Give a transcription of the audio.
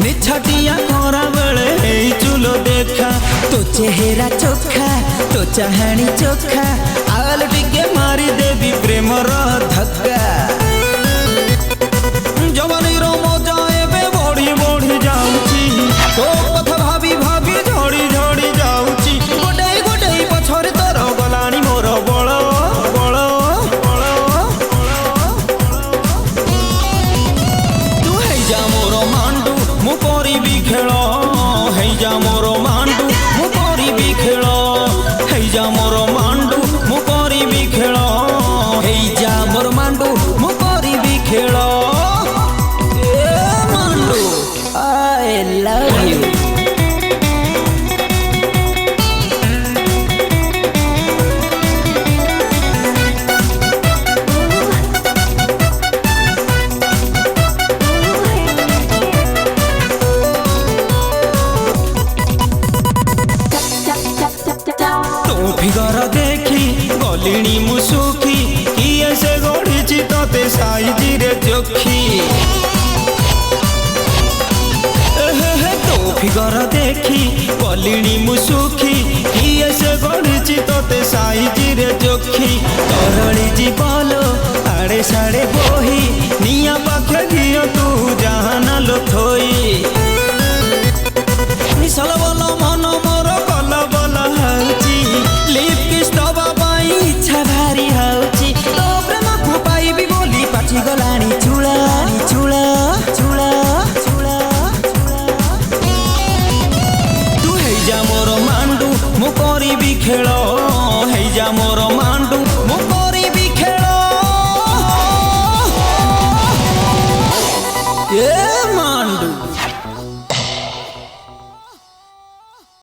निछाटिया खरा बेले चुलो देखा तो चेहरा चोखा तो चाहणी चोखा आल टिके मारी देवी प्रेम धक्का जवानी रो मजा एबे बढ़ी बढ़ी जाउची तो कथा भाभी भाभी झड़ी झड़ी जाउची गोटे गोटे पछरे तोर गलानी मोर बळ बळ बळ तू हे जा मोर मांडू मु करिबी खेल हे जा मोर मांडू मु करिबी खेल हे जा मोर मांडू मु करिबी खेल हे जा मोर मांडू मु करिबी खेल I love you. तो फिगर देखी गलिणी मुसुखी किए से गढ़ी तोते साइज रे चोखी फिगर देखी गलिणी मुसुखी किए से गढ़ी तोते साइज रे चोखी तरली जीवल आड़े साड़े बोही निया पाखे घियो तू जहाना लो थोई